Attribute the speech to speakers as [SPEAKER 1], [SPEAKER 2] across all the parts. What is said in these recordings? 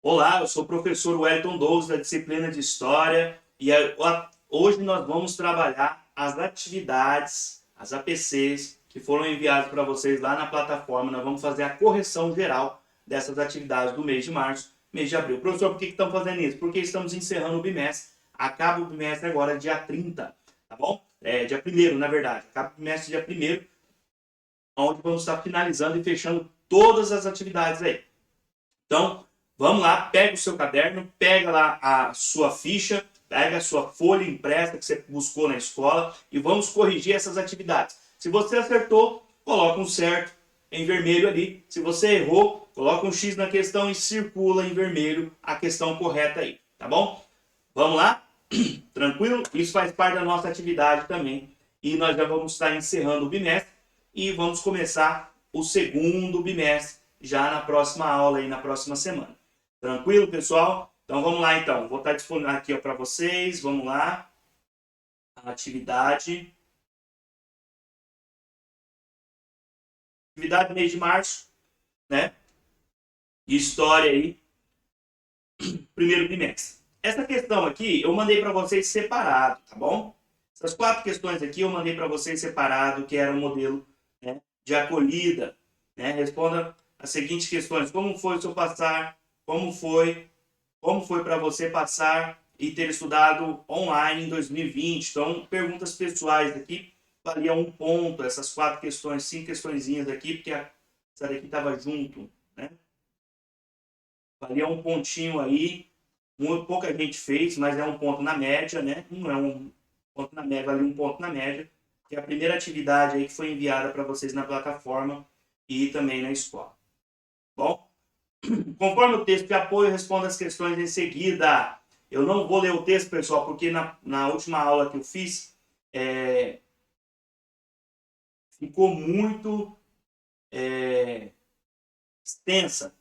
[SPEAKER 1] Olá, eu sou o professor Wellington Douglas da disciplina de História e hoje nós vamos trabalhar as atividades, as APCs que foram enviadas para vocês lá na plataforma. Nós vamos fazer a correção geral dessas atividades do mês de março, mês de abril. Professor, por que estamos fazendo isso? Porque estamos encerrando o bimestre. Acaba o bimestre agora dia 30, tá bom? Dia 1º, na verdade. Acaba o bimestre dia 1º, onde vamos estar finalizando e fechando todas as atividades aí. Então, vamos lá, pega o seu caderno, pega lá a sua ficha, pega a sua folha impressa que você buscou na escola e vamos corrigir essas atividades. Se você acertou, coloca um certo em vermelho ali. Se você errou, coloca um X na questão e circula em vermelho a questão correta aí, tá bom? Vamos lá? Tranquilo? Isso faz parte da nossa atividade também. E nós já vamos estar encerrando o bimestre e vamos começar o segundo bimestre já na próxima aula e na próxima semana. Tranquilo, pessoal? Então vamos lá então. Vou estar disponível aqui para vocês. Vamos lá. A atividade. Atividade mês de março, né? História aí. Primeiro bimestre. Essa questão aqui eu mandei para vocês separado, tá bom? Essas 4 questões aqui eu mandei para vocês separado, que era um modelo, né, de acolhida. Né? Responda as seguintes questões: como foi o seu passar? Como foi para você passar e ter estudado online em 2020? Então, perguntas pessoais aqui, valia 1 ponto. Essas 4 questões, 5 questõezinhas aqui, porque essa daqui estava junto, né? Valia 1 pontinho aí. Muito pouca gente fez, mas é um ponto na média, né? Não é um ponto na média, vale 1 ponto na média, que é a primeira atividade aí que foi enviada para vocês na plataforma e também na escola. Bom, conforme o texto de apoio, responda as questões em seguida. Eu não vou ler o texto, pessoal, porque na última aula que eu fiz, ficou muito extensa.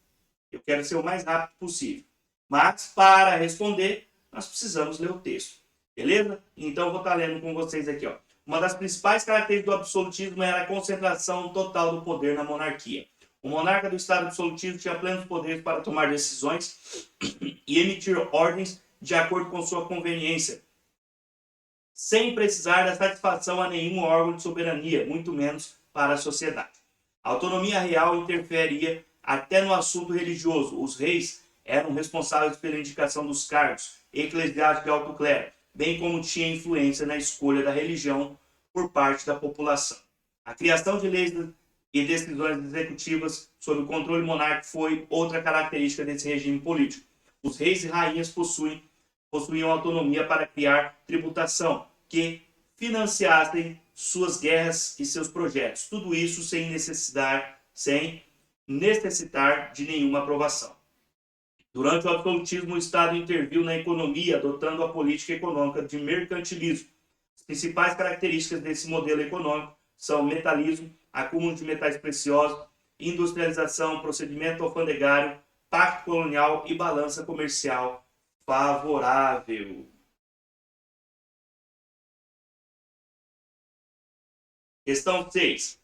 [SPEAKER 1] Eu quero ser o mais rápido possível. Mas, para responder, nós precisamos ler o texto. Beleza? Então, eu vou estar lendo com vocês aqui. Ó. Uma das principais características do absolutismo era a concentração total do poder na monarquia. O monarca do Estado absolutismo tinha plenos poderes para tomar decisões e emitir ordens de acordo com sua conveniência, sem precisar da satisfação a nenhum órgão de soberania, muito menos para a sociedade. A autonomia real interferia até no assunto religioso. Os reis eram responsáveis pela indicação dos cargos eclesiásticos de alto clero, bem como tinha influência na escolha da religião por parte da população. A criação de leis e decisões executivas sob o controle monárquico foi outra característica desse regime político. Os reis e rainhas possuíam autonomia para criar tributação que financiassem suas guerras e seus projetos. Tudo isso sem necessitar de nenhuma aprovação. Durante o absolutismo, o Estado interviu na economia, adotando a política econômica de mercantilismo. As principais características desse modelo econômico são metalismo, acúmulo de metais preciosos, industrialização, procedimento alfandegário, pacto colonial e balança comercial favorável. Questão 6.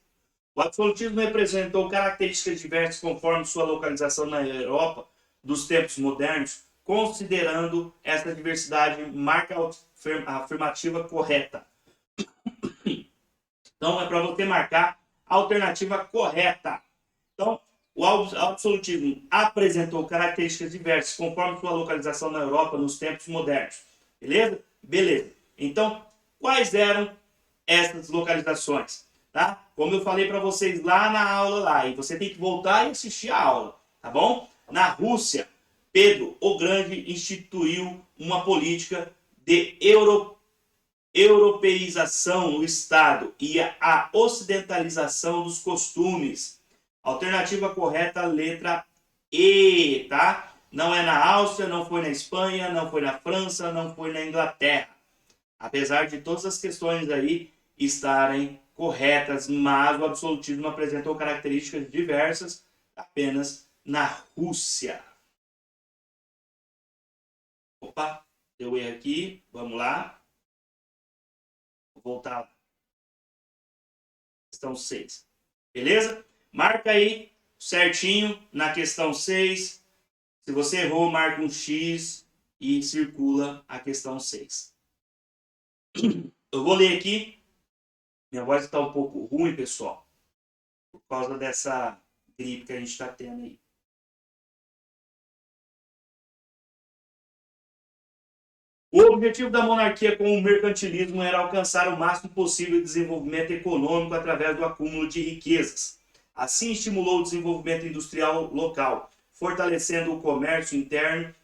[SPEAKER 1] O absolutismo representou características diversas conforme sua localização na Europa dos tempos modernos, considerando esta diversidade marca a afirmativa correta. Então, é para você marcar a alternativa correta. Então, o absolutismo apresentou características diversas conforme sua localização na Europa nos tempos modernos. Beleza? Beleza. Então, quais eram essas localizações? Tá? Como eu falei para vocês lá na aula lá, e você tem que voltar e assistir a aula, tá bom? Na Rússia, Pedro o Grande instituiu uma política de europeização no Estado e a ocidentalização dos costumes. Alternativa correta, letra E, tá? Não é na Áustria, não foi na Espanha, não foi na França, não foi na Inglaterra. Apesar de todas as questões aí estarem corretas, mas o absolutismo apresentou características diversas apenas na Rússia. Opa, deu erro aqui, vamos lá. Vou voltar lá. Questão 6. Beleza? Marca aí certinho na questão 6. Se você errou, marca um X e circula a questão 6. Eu vou ler aqui. Minha voz está um pouco ruim, pessoal, por causa dessa gripe que a gente está tendo aí. O objetivo da monarquia com o mercantilismo era alcançar o máximo possível de desenvolvimento econômico através do acúmulo de riquezas. Assim, estimulou o desenvolvimento industrial local, fortalecendo o comércio interno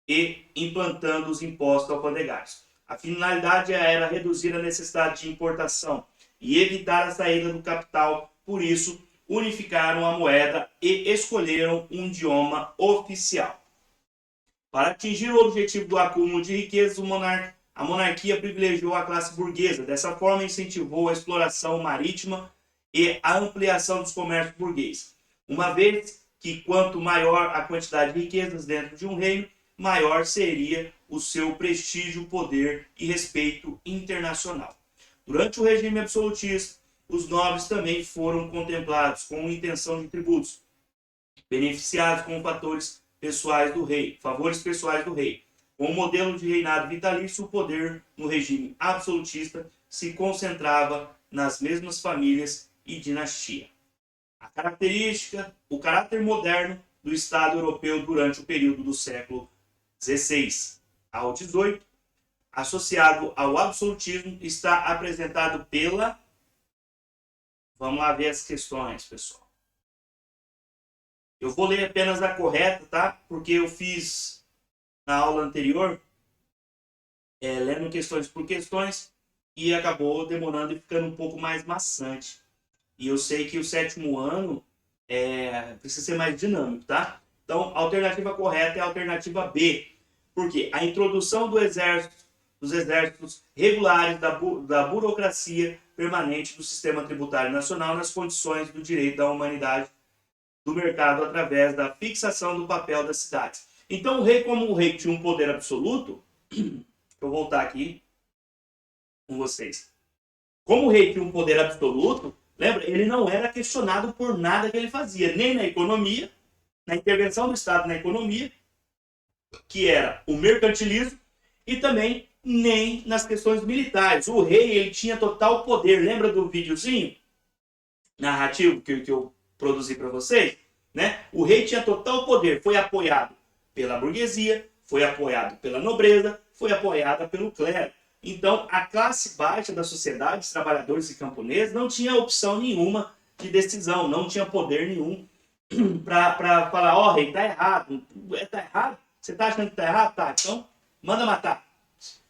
[SPEAKER 1] e implantando os impostos alfandegários. A finalidade era reduzir a necessidade de importação e evitar a saída do capital, por isso, unificaram a moeda e escolheram um idioma oficial. Para atingir o objetivo do acúmulo de riquezas, a monarquia privilegiou a classe burguesa. Dessa forma, incentivou a exploração marítima e a ampliação dos comércios burgueses. Uma vez que quanto maior a quantidade de riquezas dentro de um reino, maior seria o seu prestígio, poder e respeito internacional. Durante o regime absolutista, os nobres também foram contemplados com intenção de tributos, beneficiados com fatores pessoais do rei, favores pessoais do rei. Com o modelo de reinado vitalício, o poder no regime absolutista se concentrava nas mesmas famílias e dinastia. O caráter moderno do Estado europeu durante o período do século XVI ao XVIII, associado ao absolutismo, está apresentado pela... Vamos lá ver as questões, pessoal. Eu vou ler apenas a correta, tá? Porque eu fiz na aula anterior, lendo questões por questões, e acabou demorando e ficando um pouco mais maçante. E eu sei que o 7º ano precisa ser mais dinâmico, tá? Então, a alternativa correta é a alternativa B. Por quê? A introdução dos exércitos regulares da burocracia permanente do sistema tributário nacional nas condições do direito da humanidade do mercado através da fixação do papel das cidades. Então, o rei, como o rei tinha um poder absoluto, vou voltar aqui com vocês. Como o rei tinha um poder absoluto, lembra? Ele não era questionado por nada que ele fazia, nem na economia, na intervenção do Estado na economia, que era o mercantilismo, e também nem nas questões militares. O rei, ele tinha total poder. Lembra do videozinho narrativo que eu produzir para vocês, né? O rei tinha total poder, foi apoiado pela burguesia, foi apoiado pela nobreza, foi apoiada pelo clero. Então, a classe baixa da sociedade, os trabalhadores e camponeses, não tinha opção nenhuma de decisão, não tinha poder nenhum para falar, ó, rei, tá errado, tá errado? Você tá achando que tá errado? Tá, então manda matar.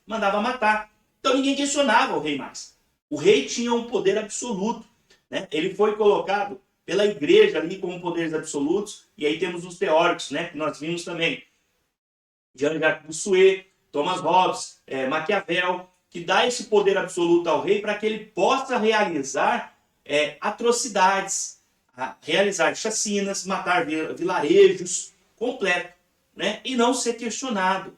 [SPEAKER 1] Mandava matar. Então ninguém questionava o rei mais. O rei tinha um poder absoluto, né? Ele foi colocado pela igreja ali como poderes absolutos, e aí temos os teóricos, né, que nós vimos também, Jean-Jacques Bossuet, Thomas Hobbes, Maquiavel, que dá esse poder absoluto ao rei para que ele possa realizar atrocidades, realizar chacinas, matar vilarejos completo, né, e não ser questionado,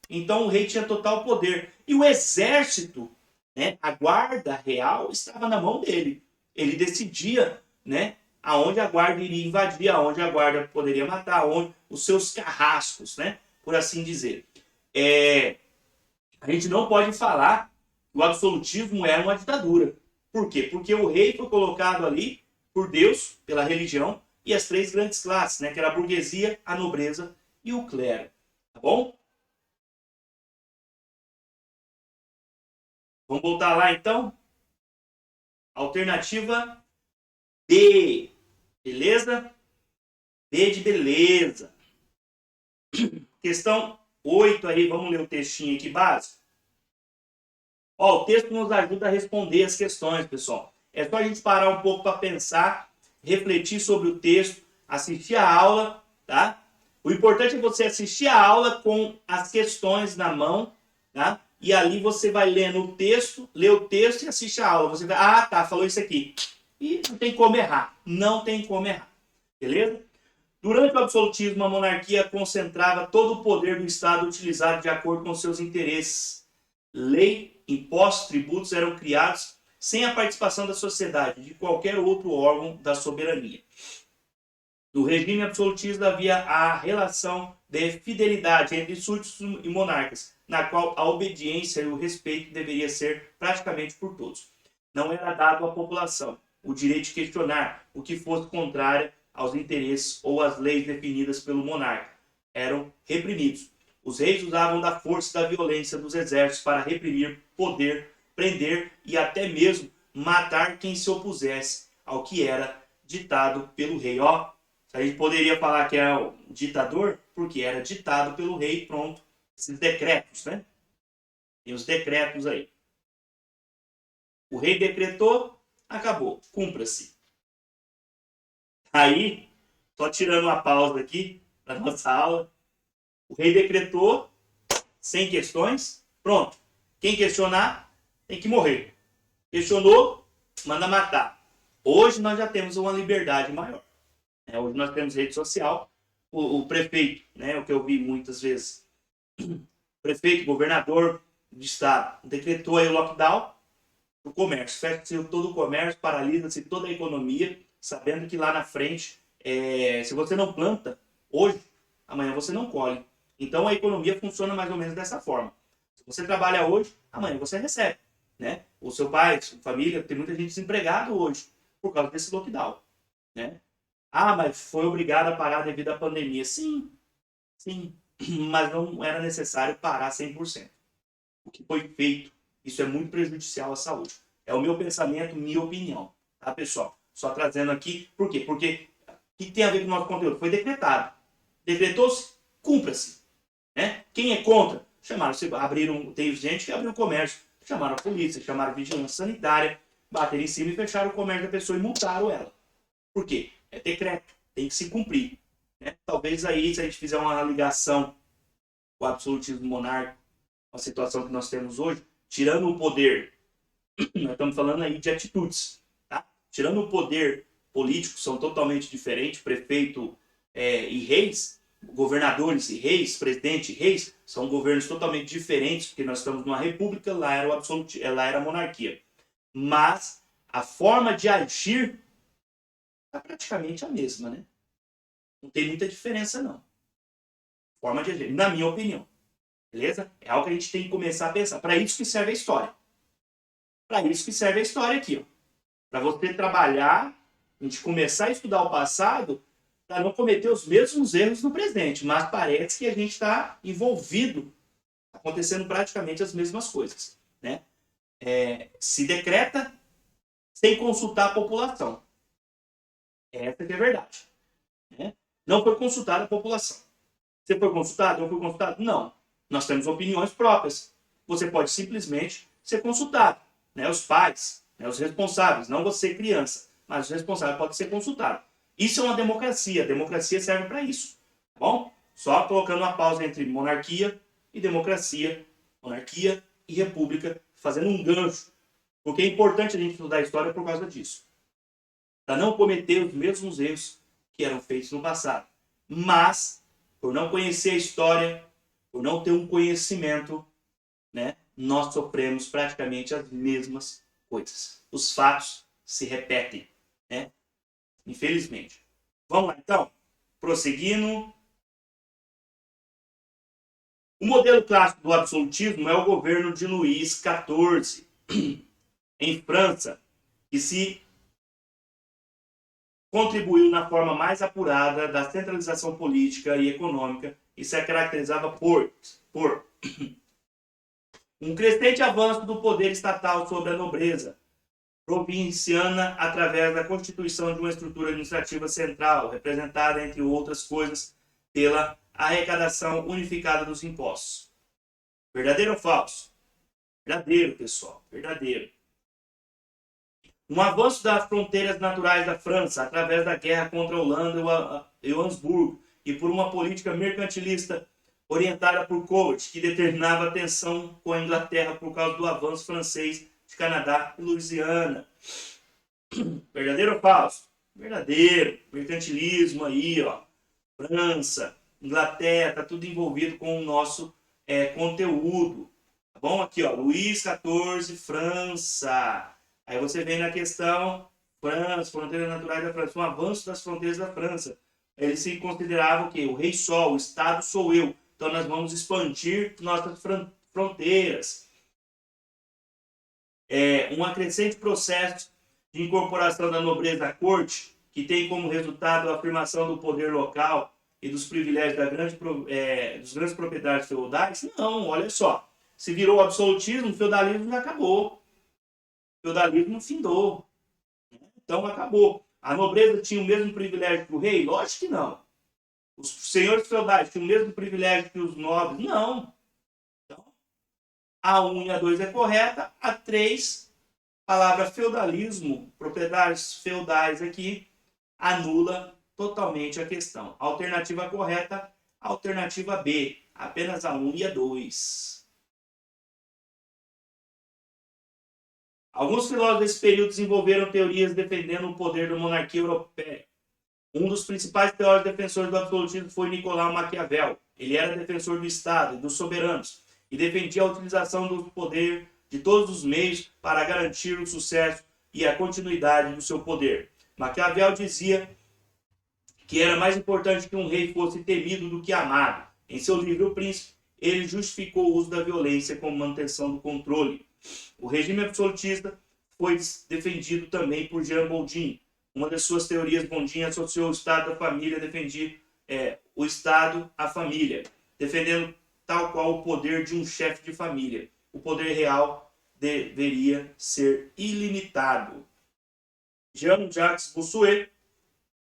[SPEAKER 1] Então o rei tinha total poder, e o exército, né, a guarda real estava na mão dele. Ele decidia, né, aonde a guarda iria invadir, aonde a guarda poderia matar, aonde os seus carrascos, né, por assim dizer. A gente não pode falar que o absolutismo era uma ditadura. Por quê? Porque o rei foi colocado ali por Deus, pela religião, e as 3 grandes classes, né, que era a burguesia, a nobreza e o clero. Tá bom? Vamos voltar lá, então? Alternativa D. Beleza? B de beleza. Questão 8 aí, vamos ler o textinho aqui básico. Ó, o texto nos ajuda a responder as questões, pessoal. É só a gente parar um pouco para pensar, refletir sobre o texto, assistir a aula, tá? O importante é você assistir a aula com as questões na mão, tá? E ali você vai lendo o texto, lê o texto e assiste a aula. Você vai, tá, falou isso aqui. E não tem como errar. Não tem como errar. Beleza? Durante o absolutismo, a monarquia concentrava todo o poder do Estado utilizado de acordo com seus interesses. Lei, impostos, tributos eram criados sem a participação da sociedade, de qualquer outro órgão da soberania. No regime absolutista havia a relação de fidelidade entre súditos e monarcas, na qual a obediência e o respeito deveria ser praticamente por todos. Não era dado à população o direito de questionar o que fosse contrário aos interesses ou às leis definidas pelo monarca. Eram reprimidos. Os reis usavam da força e da violência dos exércitos para reprimir, poder, prender e até mesmo matar quem se opusesse ao que era ditado pelo rei. Ó, a gente poderia falar que é o ditador, porque era ditado pelo rei, pronto. Esses decretos, né? Tem os decretos aí. O rei decretou, acabou, cumpra-se. Aí, só tirando uma pausa aqui para nossa aula, o rei decretou, sem questões, pronto. Quem questionar tem que morrer. Questionou, manda matar. Hoje nós já temos uma liberdade maior. Hoje nós temos rede social, o prefeito, né, o que eu vi muitas vezes, prefeito, governador de estado, decretou aí o lockdown do comércio, fecha-se todo o comércio, paralisa-se toda a economia, sabendo que lá na frente, se você não planta hoje, amanhã você não colhe. Então a economia funciona mais ou menos dessa forma. Se você trabalha hoje, amanhã você recebe, né? O seu pai, sua família, tem muita gente desempregada hoje por causa desse lockdown, né? Ah, mas foi obrigado a parar devido à pandemia. Sim, sim, mas não era necessário parar 100%. O que foi feito, isso é muito prejudicial à saúde. É o meu pensamento, minha opinião, tá, pessoal? Só trazendo aqui, por quê? Porque o que tem a ver com o nosso conteúdo? Foi decretado. Decretou-se, cumpra-se. Né? Quem é contra? Tem gente que abriu comércio, chamaram a polícia, chamaram a vigilância sanitária, bateram em cima e fecharam o comércio da pessoa e multaram ela. Por quê? É decreto, tem que se cumprir. Né? Talvez aí, se a gente fizer uma ligação com o absolutismo monárquico, a situação que nós temos hoje, tirando o poder, nós estamos falando aí de atitudes, tá? Tirando o poder político, são totalmente diferentes, prefeito e reis, governadores e reis, presidente e reis, são governos totalmente diferentes, porque nós estamos numa república, lá era a monarquia. Mas a forma de agir é praticamente a mesma, né? Não tem muita diferença, não. Forma de agir, na minha opinião. Beleza? É algo que a gente tem que começar a pensar. Para isso que serve a história. Para isso que serve a história aqui. Para você trabalhar, a gente começar a estudar o passado, para não cometer os mesmos erros no presente. Mas parece que a gente está envolvido, acontecendo praticamente as mesmas coisas. Né? Se decreta sem consultar a população. Essa que é a verdade. Né? Não foi consultada a população. Você foi consultado? Não foi consultado? Não. Nós temos opiniões próprias. Você pode simplesmente ser consultado. Né? Os pais, né? Os responsáveis, não você criança, mas os responsáveis podem ser consultados. Isso é uma democracia. A democracia serve para isso. Tá bom? Só colocando uma pausa entre monarquia e democracia, monarquia e república, fazendo um gancho. Porque é importante a gente estudar a história por causa disso. Para não cometer os mesmos erros que eram feitos no passado. Mas, por não conhecer a história, por não ter um conhecimento, né, nós sofremos praticamente as mesmas coisas. Os fatos se repetem, né? Infelizmente. Vamos lá, então. Prosseguindo. O modelo clássico do absolutismo é o governo de Luís XIV, em França, que se contribuiu na forma mais apurada da centralização política e econômica e se caracterizava por um crescente avanço do poder estatal sobre a nobreza provinciana através da constituição de uma estrutura administrativa central, representada, entre outras coisas, pela arrecadação unificada dos impostos. Verdadeiro ou falso? Verdadeiro, pessoal, verdadeiro. Um avanço das fronteiras naturais da França através da guerra contra a Holanda e o Habsburgo e por uma política mercantilista orientada por Colbert, que determinava a tensão com a Inglaterra por causa do avanço francês de Canadá e Louisiana. Verdadeiro ou falso? Verdadeiro. Mercantilismo aí, ó. França, Inglaterra, tá tudo envolvido com o nosso conteúdo. Tá bom? Aqui, ó, Luís XIV, França. Aí você vem na questão, França, fronteiras naturais da França, um avanço das fronteiras da França, Eles se consideravam que o rei só, o Estado sou eu. Então nós vamos expandir nossas fronteiras. Um crescente processo de incorporação da nobreza à corte, que tem como resultado a afirmação do poder local e dos privilégios dos grandes proprietários feudais? Não, olha só. Se virou absolutismo, o feudalismo já acabou. O feudalismo findou. Então acabou. A nobreza tinha o mesmo privilégio que o rei? Lógico que não. Os senhores feudais tinham o mesmo privilégio que os nobres? Não. Então, a 1 e a 2 é correta. A 3, palavra feudalismo, propriedades feudais aqui, anula totalmente a questão. Alternativa correta, alternativa B. Apenas a 1 e a 2. Alguns filósofos desse período desenvolveram teorias defendendo o poder da monarquia europeia. Um dos principais teóricos defensores do absolutismo foi Nicolau Maquiavel. Ele era defensor do Estado e dos soberanos e defendia a utilização do poder de todos os meios para garantir o sucesso e a continuidade do seu poder. Maquiavel dizia que era mais importante que um rei fosse temido do que amado. Em seu livro O Príncipe, ele justificou o uso da violência como manutenção do controle. O regime absolutista foi defendido também por Jean Bodin. Uma das suas teorias, Bodin associou o Estado à família, defendia o Estado à família, defendendo tal qual o poder de um chefe de família. O poder real deveria ser ilimitado. Jean-Jacques Bossuet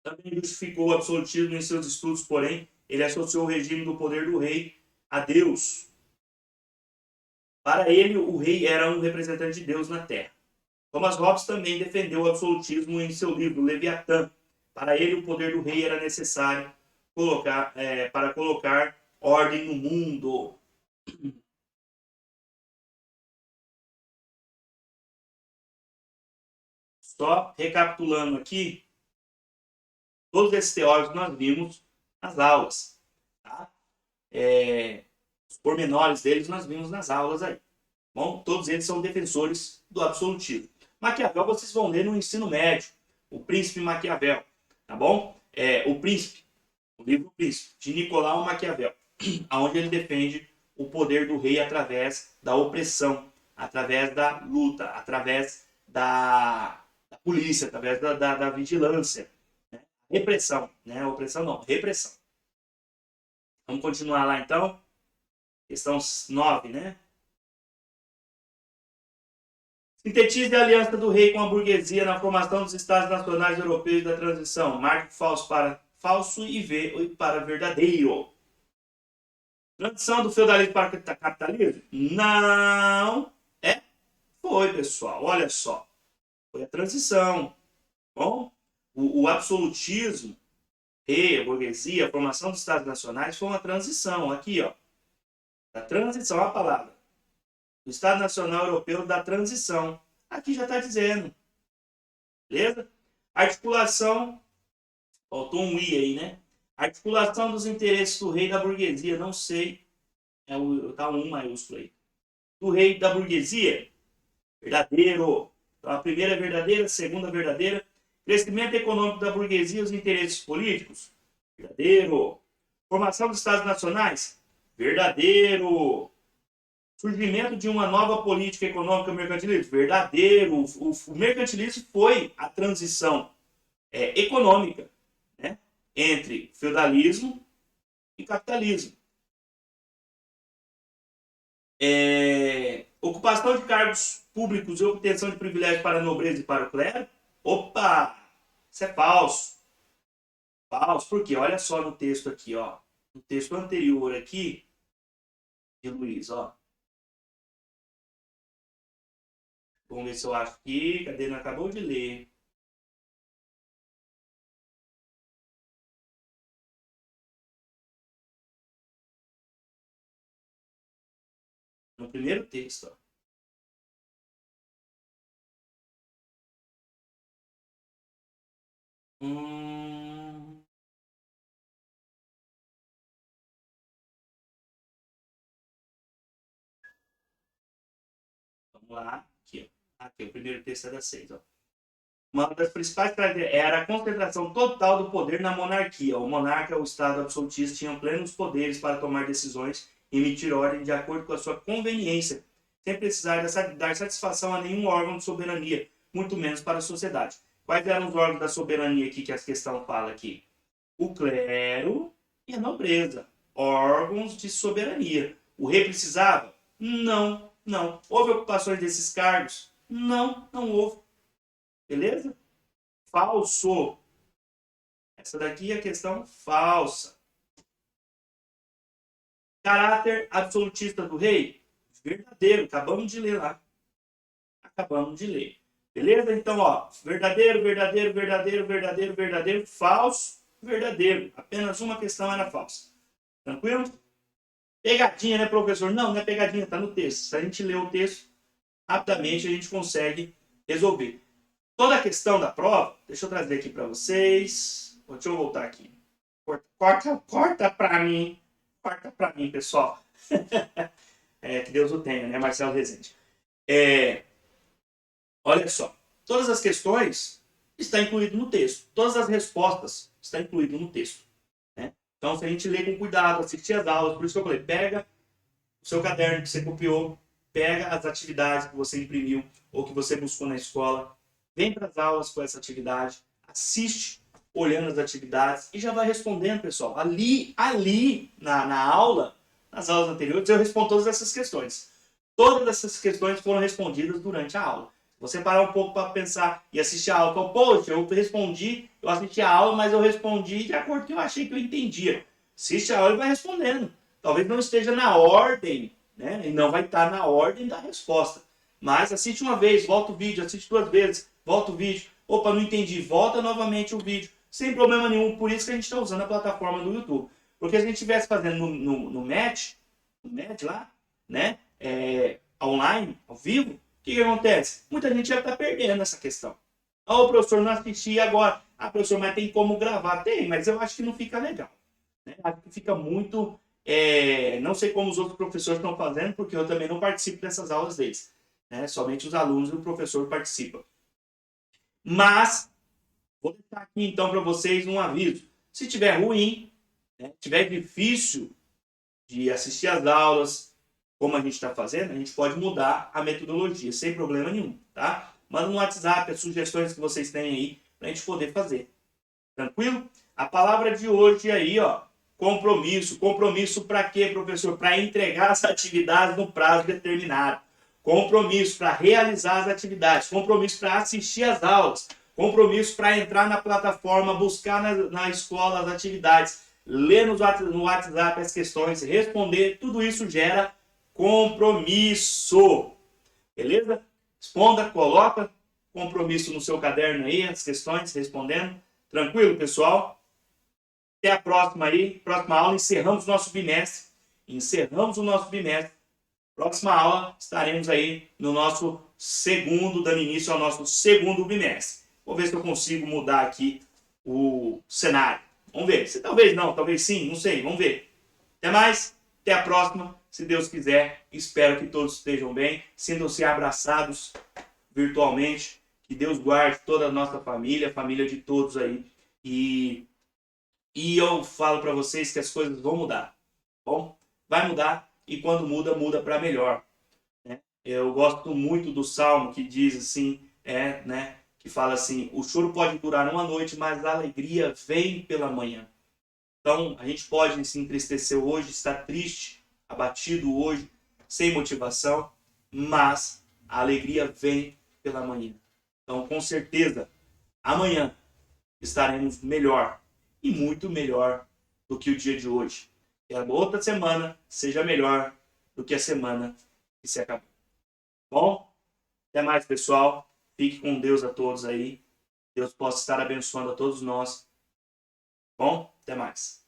[SPEAKER 1] também justificou o absolutismo em seus estudos, porém, ele associou o regime do poder do rei a Deus. Para ele, o rei era um representante de Deus na terra. Thomas Hobbes também defendeu o absolutismo em seu livro Leviatã. Para ele, o poder do rei era necessário para colocar ordem no mundo. Só recapitulando aqui, todos esses teóricos nós vimos nas aulas. Tá? Os pormenores deles nós vimos nas aulas aí. Bom, todos eles são defensores do absolutismo. Maquiavel vocês vão ler no ensino médio. O Príncipe Maquiavel. Tá bom? O Príncipe. O livro Príncipe, de Nicolau Maquiavel. Onde ele defende o poder do rei através da opressão, através da luta, através da polícia, através da vigilância. Né? Repressão. Né? Opressão não, repressão. Vamos continuar lá então. Questão 9, né? Sintetize a aliança do rei com a burguesia na formação dos Estados Nacionais Europeus da transição. Marque falso para falso e V para verdadeiro. Transição do feudalismo para o capitalismo? Não. Foi, pessoal. Olha só. Foi a transição. Bom, o absolutismo, a burguesia, a formação dos Estados Nacionais foi uma transição. Aqui, ó. A transição, a palavra. O Estado Nacional Europeu da transição. Aqui já está dizendo. Beleza? Articulação. Faltou um I aí, né? Articulação dos interesses do rei da burguesia. Não sei. Tá um maiúsculo aí. Do rei da burguesia. Verdadeiro. Então a primeira é verdadeira, a segunda é verdadeira. Crescimento econômico da burguesia e os interesses políticos. Verdadeiro. Formação dos Estados Nacionais. Verdadeiro. Surgimento de uma nova política econômica mercantilista. Verdadeiro. O mercantilismo foi a transição econômica, né, entre feudalismo e capitalismo. Ocupação de cargos públicos e obtenção de privilégios para a nobreza e para o clero. Opa! Isso é falso. Falso, porque olha só no texto aqui, ó. No texto anterior aqui, de Luiz, ó. Vamos ver se eu acho aqui. Cadê? Não acabou de ler. No primeiro texto, ó. Vamos lá. Aqui, ó. Aqui, o primeiro texto é da 6, ó. Uma das principais características era a concentração total do poder na monarquia. O monarca, o Estado absolutista, tinha plenos poderes para tomar decisões e emitir ordem de acordo com a sua conveniência, sem precisar dar satisfação a nenhum órgão de soberania, muito menos para a sociedade. Quais eram os órgãos da soberania aqui que a questão fala aqui? O clero e a nobreza. Órgãos de soberania. O rei precisava? Não, não. Houve ocupações desses cargos? Não, não houve. Beleza? Falso. Essa daqui é a questão falsa. Caráter absolutista do rei? Verdadeiro. Acabamos de ler lá. Acabamos de ler. Beleza? Então, ó, verdadeiro, verdadeiro, verdadeiro, verdadeiro, verdadeiro, falso, verdadeiro. Apenas uma questão era falsa. Tranquilo? Pegadinha, né, professor? Não, não é pegadinha, tá no texto. Se a gente ler o texto, rapidamente a gente consegue resolver. Toda a questão da prova, deixa eu trazer aqui para vocês. Deixa eu voltar aqui. Corta para mim. Corta para mim, pessoal. Que Deus o tenha, né, Marcelo Rezende? Olha só. Todas as questões estão incluídas no texto. Todas as respostas estão incluídas no texto. Né? Então, se a gente ler com cuidado, assistir as aulas, por isso que eu falei, pega o seu caderno que você copiou, pega as atividades que você imprimiu ou que você buscou na escola, vem para as aulas com essa atividade, assiste olhando as atividades e já vai respondendo, pessoal. Ali na aula, nas aulas anteriores, eu respondo todas essas questões. Todas essas questões foram respondidas durante a aula. Você parar um pouco para pensar e assistir a aula, então, poxa, eu assisti a aula, mas eu respondi de acordo com o que eu achei que eu entendia. Assiste a aula e vai respondendo. Talvez não esteja na ordem, né? E não vai estar na ordem da resposta. Mas assiste uma vez, volta o vídeo, assiste 2 vezes, volta o vídeo. Opa, não entendi, volta novamente o vídeo. Sem problema nenhum, por isso que a gente está usando a plataforma do YouTube. Porque se a gente estivesse fazendo no Match lá, né? Online, ao vivo, o que acontece? Muita gente já está perdendo essa questão. O professor não assistia agora. Professor, mas tem como gravar? Tem, mas eu acho que não fica legal. Né? Acho que fica muito... não sei como os outros professores estão fazendo, porque eu também não participo dessas aulas deles. Né? Somente os alunos e o professor participam. Mas, vou deixar aqui então para vocês um aviso. Se tiver ruim, né, tiver difícil de assistir as aulas, como a gente está fazendo, a gente pode mudar a metodologia, sem problema nenhum, tá? Manda no WhatsApp as sugestões que vocês têm aí, para a gente poder fazer. Tranquilo? A palavra de hoje aí, ó, compromisso. Compromisso para quê, professor? Para entregar as atividades no prazo determinado. Compromisso para realizar as atividades. Compromisso para assistir às aulas. Compromisso para entrar na plataforma, buscar na escola as atividades, ler no WhatsApp as questões, responder. Tudo isso gera compromisso. Beleza? Responda, coloca compromisso no seu caderno aí, as questões, respondendo. Tranquilo, pessoal? Até a próxima aí, próxima aula, encerramos o nosso bimestre. Próxima aula, estaremos aí no nosso dando início ao nosso segundo bimestre. Vou ver se eu consigo mudar aqui o cenário. Vamos ver. Talvez não, talvez sim, não sei, vamos ver. Até mais, até a próxima, se Deus quiser. Espero que todos estejam bem, sintam-se abraçados virtualmente. Que Deus guarde toda a nossa família, a família de todos aí. E eu falo para vocês que as coisas vão mudar. Bom, vai mudar e quando muda, muda para melhor. Né? Eu gosto muito do Salmo que diz assim, né? Que fala assim, o choro pode durar uma noite, mas a alegria vem pela manhã. Então, a gente pode se entristecer hoje, estar triste, abatido hoje, sem motivação, mas a alegria vem pela manhã. Então, com certeza, amanhã estaremos melhor e muito melhor do que o dia de hoje. Que a outra semana seja melhor do que a semana que se acabou. Bom, até mais, pessoal. Fique com Deus a todos aí. Deus possa estar abençoando a todos nós. Bom, até mais.